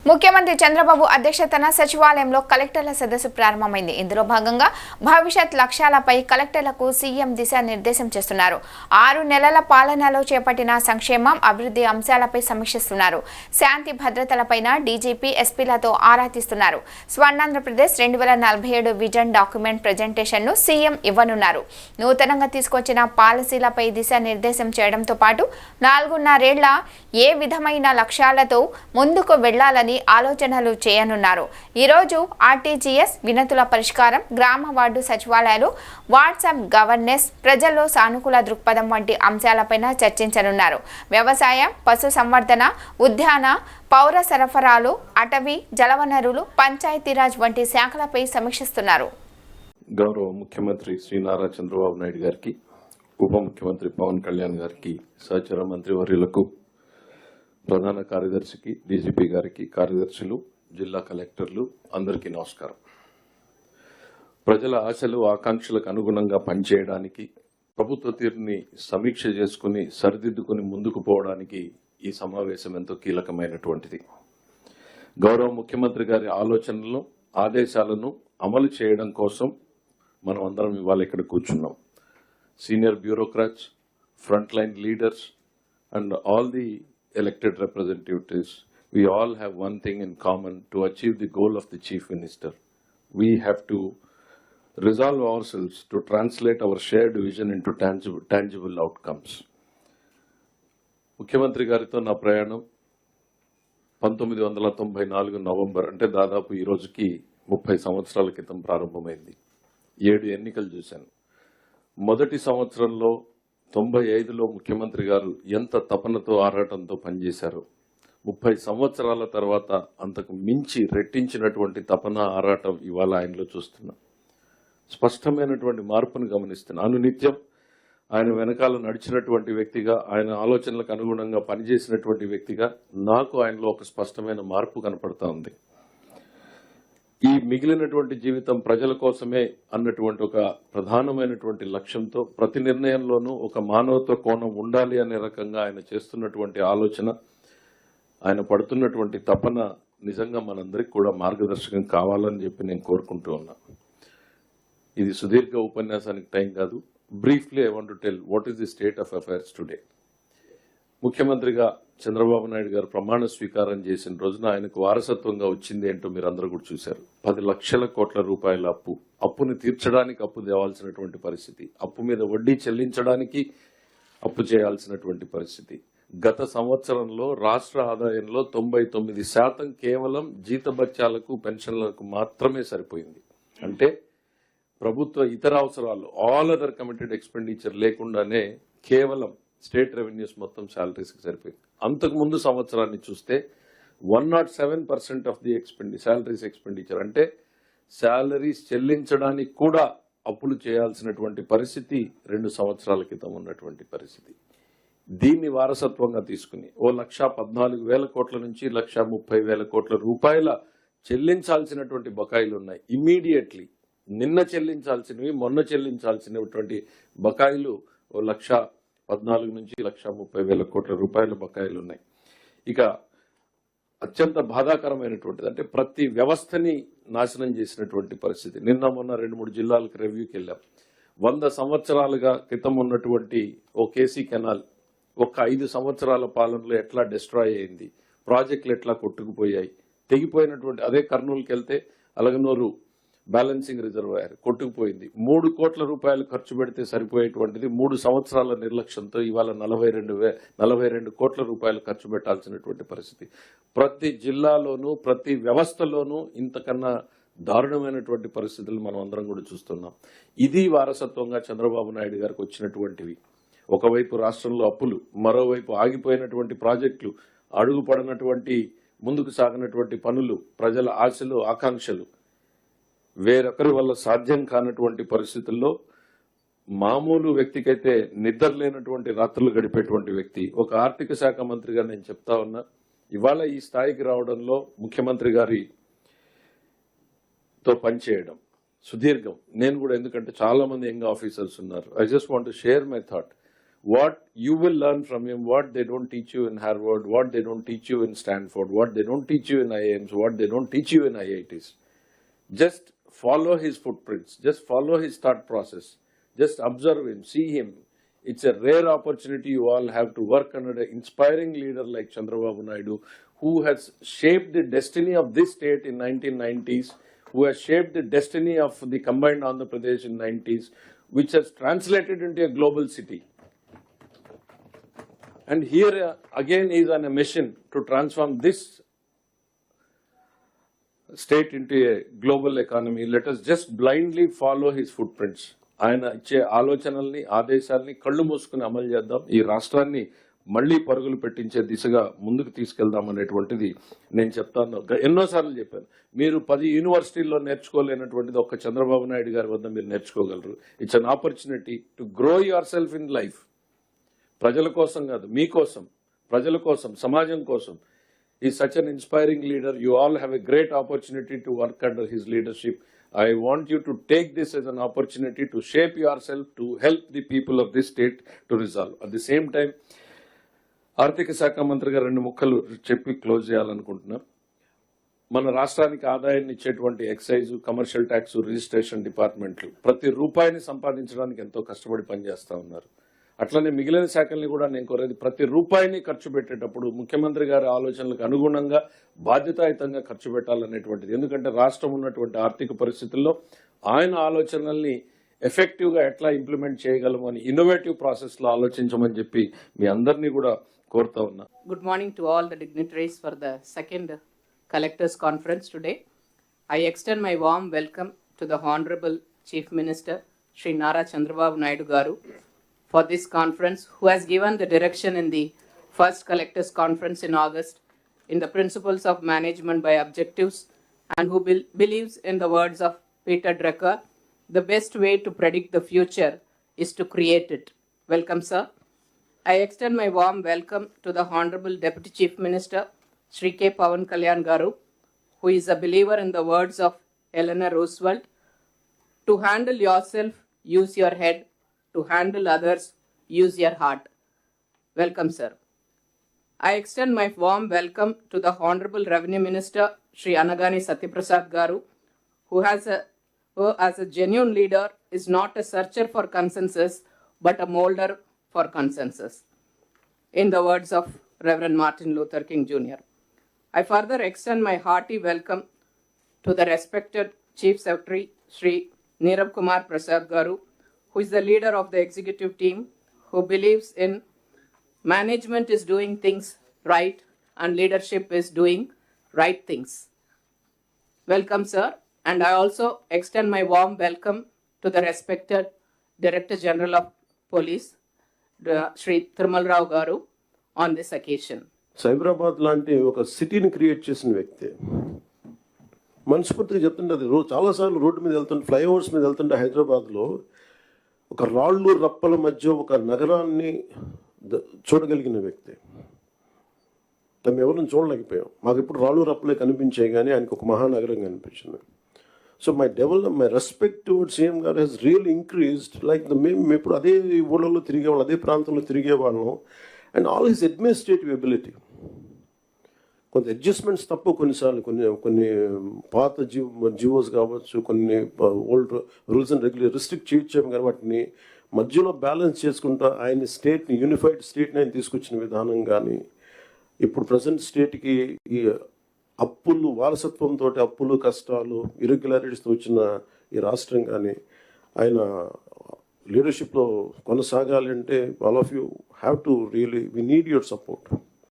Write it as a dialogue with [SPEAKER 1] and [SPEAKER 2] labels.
[SPEAKER 1] ముఖ్యమంత్రి చంద్రబాబు అధ్యక్షతన సచివాలయంలో కలెక్టర్ల సదస్సు ప్రారంభమైంది. ఇందులో భాగంగా భవిష్యత్ లక్ష్యాలపై కలెక్టర్లకు సీఎం దిశానిర్దేశం చేస్తున్నారు. 6 నెలల పాలనలో చేపట్టిన సంక్షేమం, అభివృద్ధి అంశాలపై సమీక్షిస్తున్నారు. శాంతి భద్రతలపైన డీజీపీ, ఎస్పీలతో ఆరా తీస్తున్నారు. స్వర్ణాంధ్రప్రదేశ్ 2047 విజన్ డాక్యుమెంట్ ప్రెజెంటేషన్ను సీఎం ఇవ్వనున్నారు. నూతనంగా తీసుకొచ్చిన పాలసీలపై దిశానిర్దేశం చేయడంతో పాటు 4.5 ఏళ్ల ఏ విధమైన లక్ష్యాలతో ముందుకు వెళ్లాలని ఆలోచనలు చేయనున్నారు. ఈరోజు ఆర్టీజీఎస్ వినతుల పరిష్కారం, గ్రామ వార్డు సచివాలయాలు, వాట్సాప్ గవర్నెన్స్, ప్రజల్లో సానుకూల దృక్పథం వంటి అంశాలపైన చర్చించనున్నారు. వ్యవసాయం, పశు సంవర్ధన, ఉద్యాన, పౌర సరఫరాలు, అటవీ, జలవనరులు, పంచాయతీరాజ్ వంటి శాఖలపై సమీక్షిస్తున్నారు.
[SPEAKER 2] గౌరవ ముఖ్యమంత్రి శ్రీ నారా చంద్రబాబు నాయుడు గారికి, ఉప ముఖ్యమంత్రి పవన్ కళ్యాణ్ గారికి, సహచర మంత్రి వర్యులకు, ప్రధాన కార్యదర్శికి, డీజీపీ గారికి, కార్యదర్శులు, జిల్లా కలెక్టర్లు అందరికీ నమస్కారం. ప్రజల ఆశలు, ఆకాంక్షలకు అనుగుణంగా పనిచేయడానికి, ప్రభుత్వ తీరుని సమీక్ష చేసుకుని సరిదిద్దుకుని ముందుకు పోవడానికి ఈ సమావేశం ఎంతో కీలకమైనటువంటిది. గౌరవ ముఖ్యమంత్రి గారి ఆలోచనలను, ఆదేశాలను అమలు చేయడం కోసం మనం అందరం ఇవాళ ఇక్కడ కూర్చున్నాం. Senior bureaucrats, front line leaders and all the elected representatives, we all have one thing in common: to achieve the goal of the Chief Minister. We have to resolve ourselves to translate our shared vision into tangible outcomes. ముఖ్యమంత్రి గారితో నా ప్రయాణం 1994 November, అంటే దాదాపు ఈ రోజుకి 30 సంవత్సరాల క్రితం ప్రారంభమైంది. 7 ఎన్నికలు చూశాను. మొదటి సంవత్సరంలో 95లో ముఖ్యమంత్రి గారు ఎంత తపనతో, ఆరాటంతో పనిచేశారు. 30 సంవత్సరాల తర్వాత అంతకు మించి రెట్టించినటువంటి తపన, ఆరాటం ఇవాళ ఆయనలో చూస్తున్నాం. స్పష్టమైనటువంటి మార్పును గమనిస్తున్నాను. అనునిత్యం ఆయన వెనకాల నడిచినటువంటి వ్యక్తిగా, ఆయన ఆలోచనలకు అనుగుణంగా పనిచేసినటువంటి వ్యక్తిగా నాకు ఆయనలో ఒక స్పష్టమైన మార్పు కనపడతా ఉంది. ఈ మిగిలినటువంటి జీవితం ప్రజల కోసమే అన్నటువంటి ఒక ప్రధానమైనటువంటి లక్ష్యంతో ప్రతి నిర్ణయంలోనూ ఒక మానవత్వ కోణం ఉండాలి అనే రకంగా ఆయన చేస్తున్నటువంటి ఆలోచన, ఆయన పడుతున్నటువంటి తపన నిజంగా మనందరికి కూడా మార్గదర్శకం కావాలని చెప్పి నేను కోరుకుంటూ ఉన్నా. ఇది సుదీర్ఘ ఉపన్యాసానికి టైం కాదు. Briefly I want to tell what is the state of affairs today. ముఖ్యమంత్రిగా చంద్రబాబు నాయుడు గారు ప్రమాణ స్వీకారం చేసిన రోజున ఆయనకు వారసత్వంగా వచ్చింది ఏంటో మీరు అందరూ కూడా చూశారు. 10 లక్షల కోట్ల రూపాయల అప్పుని తీర్చడానికి అప్పు తేవాల్సినటువంటి పరిస్థితి, అప్పు మీద వడ్డీ చెల్లించడానికి అప్పు చేయాల్సినటువంటి పరిస్థితి. గత సంవత్సరంలో రాష్ట్ర ఆదాయంలో 99% కేవలం జీతభత్యాలకు, పెన్షన్లకు మాత్రమే సరిపోయింది. అంటే ప్రభుత్వ ఇతర అవసరాలు, ఆల్ అదర్ కమిటెడ్ ఎక్స్పెండిచర్ లేకుండానే కేవలం స్టేట్ రెవెన్యూస్ మొత్తం శాలరీస్కి సరిపోయింది. అంతకుముందు సంవత్సరాన్ని చూస్తే 107% ఆఫ్ ది శాలరీస్ ఎక్స్పెండిచర్, అంటే శాలరీస్ చెల్లించడానికి కూడా అప్పులు చేయాల్సినటువంటి పరిస్థితి 2 సంవత్సరాల క్రితం ఉన్నటువంటి పరిస్థితి. దీన్ని వారసత్వంగా తీసుకుని 1,14,000 కోట్ల నుంచి 1,30,000 కోట్ల రూపాయల చెల్లించాల్సినటువంటి బకాయిలు ఉన్నాయి. ఇమ్మీడియట్లీ నిన్న చెల్లించాల్సినవి, మొన్న చెల్లించాల్సినటువంటి బకాయిలు 1,14,000 నుంచి 1,30,000 కోట్ల రూపాయల బకాయిలు ఉన్నాయి. ఇక అత్యంత బాధాకరమైనటువంటిది అంటే ప్రతి వ్యవస్థని నాశనం చేసినటువంటి పరిస్థితి. నిన్న మొన్న 2-3 జిల్లాలకు రివ్యూకి వెళ్ళాం. 100 సంవత్సరాలుగా క్రితం ఉన్నటువంటి ఓ కేసీ కెనాల్ ఒక 5 సంవత్సరాల పాలనలో ఎట్లా డిస్ట్రాయ్ అయింది, ప్రాజెక్టులు ఎట్లా కొట్టుకుపోయాయి, తెగిపోయినటువంటి. అదే కర్నూలుకి వెళ్తే అలగనూరు బ్యాలెన్సింగ్ రిజర్వాయర్ కొట్టుకుపోయింది. 3 కోట్ల రూపాయలు ఖర్చు పెడితే సరిపోయేటువంటిది 3 సంవత్సరాల నిర్లక్ష్యంతో ఇవాళ 42 కోట్ల రూపాయలు ఖర్చు పెట్టాల్సినటువంటి పరిస్థితి. ప్రతి జిల్లాలోనూ, ప్రతి వ్యవస్థలోనూ ఇంతకన్నా దారుణమైనటువంటి పరిస్థితులు మనం అందరం కూడా చూస్తున్నాం. ఇది వారసత్వంగా చంద్రబాబు నాయుడు గారికి వచ్చినటువంటివి. ఒకవైపు రాష్ట్రంలో అప్పులు, మరోవైపు ఆగిపోయినటువంటి ప్రాజెక్టులు, అడుగుపడినటువంటి, ముందుకు సాగినటువంటి పనులు, ప్రజల ఆశలు, ఆకాంక్షలు, వేరొకరి వల్ల సాధ్యం కానటువంటి పరిస్థితుల్లో మామూలు వ్యక్తికైతే నిద్ర లేనటువంటి రాత్రులు గడిపేటువంటి వ్యక్తి, ఒక ఆర్థిక శాఖ మంత్రిగా నేను చెప్తా ఉన్నా. ఇవాళ ఈ స్థాయికి రావడంలో ముఖ్యమంత్రి గారితో పనిచేయడం సుదీర్ఘం. నేను కూడా, ఎందుకంటే చాలా మంది యంగ్ ఆఫీసర్స్ ఉన్నారు. I just want to share my thought. what you will learn from him, what they don't teach you in Harvard, what they don't teach you in Stanford, what they don't teach you in IIMs, what they don't teach you in IITs. Just follow his footprints, just follow his thought process, just observe him, see him. It's a rare opportunity you all have to work under an inspiring leader like Chandrababu Naidu, who has shaped the destiny of this state in 1990s, who has shaped the destiny of the combined Andhra Pradesh in 90s, which has translated into a global city. And here again is on a mission to transform this state into a global economy. Let us just blindly follow his footprints. ఆయన ఇచ్చే ఆలోచనల్ని ఆదేశాలని కళ్ళు మూసుకుని అమలు చేద్దాం. ఈ రాష్ట్రాన్ని మళ్లీ పరుగులు పెట్టించే దిశగా ముందుకు తీసుకెళ్దాం అనేటువంటిది నేను చెప్తాను. ఎన్నోసార్లు చెప్పాను, మీరు 10 యూనివర్సిటీల్లో నేర్చుకోలేనటువంటిది ఒక్క చంద్రబాబు నాయుడు గారి వద్ద మీరు నేర్చుకోగలరు. It's an opportunity to grow yourself in life. ప్రజల కోసం కాదు, మీకోసం, ప్రజల కోసం, సమాజం కోసం. He is such an inspiring leader. You all have a great opportunity to work under his leadership. I want you to take this as an opportunity to shape yourself, to help the people of this state to resolve. At the same time, ఆర్థిక శాఖ మంత్రి గారు 2 ముక్కలు చెప్పి close చేయాలనుకుంటున్నా. మన రాష్ట్రానికి ఆదాయాన్ని ఇచ్చేటువంటి ఎక్సైజ్, కమర్షియల్ ట్యాక్స్, రిజిస్ట్రేషన్ డిపార్ట్మెంట్లు ప్రతి రూపాయిని సంపాదించడానికి ఎంతో కష్టపడి పనిచేస్తా ఉన్నారు. అట్లనే మిగిలిన శాఖల్ని కూడా నేను కోరేది, ప్రతి రూపాయిని ఖర్చు పెట్టేటప్పుడు ముఖ్యమంత్రి గారి ఆలోచనలకు అనుగుణంగా బాధ్యతాయుతంగా ఖర్చు పెట్టాలనేటువంటిది. ఎందుకంటే రాష్ట్రం ఉన్నటువంటి ఆర్థిక పరిస్థితుల్లో ఆయన ఆలోచనల్ని ఎఫెక్టివ్ గా ఎట్లా ఇంప్లిమెంట్ చేయగలము అని ఇన్నోవేటివ్ ప్రాసెస్ లో ఆలోచించమని చెప్పి మీ అందరినీ కూడా కోరుతా ఉన్నా.
[SPEAKER 3] Good morning to all the dignitaries for the second collectors conference today. I extend my warm welcome to the Honorable Chief Minister Shri Nara Chandrababu Naidu Garu for this conference, who has given the direction in the first collectors conference in August in the principles of management by objectives, and who believes in the words of Peter Drucker, the best way to predict the future is to create it. Welcome, sir. I extend my warm welcome to the Honorable Deputy Chief Minister Shri K. Pawan Kalyan Garu, who is a believer in the words of Eleanor Roosevelt, to handle yourself, use your head, to handle others, use your heart. Welcome, sir. I extend my warm welcome to the Honorable Revenue Minister Shri Anagani Satyaprasad Garu, who as a genuine leader is not a searcher for consensus but a molder for consensus. In the words of Reverend Martin Luther King Jr. I further extend my hearty welcome to the respected Chief Secretary Shri Nirav Kumar Prasad Garu, who is the leader of the executive team, who believes in management is doing things right and leadership is doing right things. Welcome, sir. And I also extend my warm welcome to the respected Director General of Police, Shri Thirumal Rao Garu, on this occasion.
[SPEAKER 4] Cyberabad లాంటి ఒక సిటీని create చేసిన వ్యక్తి. మనస్ఫూర్తిగా చెప్తుంటే అది చాలాసార్లు road మీద వెళ్తుంటే, ఫ్లైఓవర్స్ మీద వెళ్తుంటే హైదరాబాద్లో ఒక రాళ్ళు రప్పల మధ్య ఒక నగరాన్ని చూడగలిగిన వ్యక్తి. తను ఎవరిని చూడలేకపోయాం. మాకు ఇప్పుడు రాళ్ళు రప్పలే కనిపించాయి, కానీ ఆయనకు ఒక మహానగరం కనిపించింది. So my respect towards CM గారు హెస్ రియల్లీ ఇంక్రీజ్డ్. లైక్ మేము ఇప్పుడు అదే ఊళ్ళలో తిరిగేవాళ్ళం, అదే ప్రాంతంలో తిరిగేవాళ్ళం. And all his administrative ability, కొంత అడ్జస్ట్మెంట్స్ తప్ప కొన్నిసార్లు కొన్ని పాత జియోస్ కావచ్చు, కొన్ని old rules and regulation restrict చేయొచ్చాము, కానీ వాటిని మధ్యలో బ్యాలెన్స్ చేసుకుంటా ఆయన స్టేట్ని, యూనిఫైడ్ స్టేట్ని ఆయన తీసుకొచ్చిన విధానం కానీ, ఇప్పుడు ప్రజెంట్ స్టేట్కి ఈ అప్పులు, వారసత్వంతో అప్పులు, కష్టాలు, ఇరెగ్యులారిటీస్తో వచ్చిన ఈ రాష్ట్రం కానీ ఆయన లీడర్షిప్లో కొనసాగాలి అంటే all of you have to really we need your support.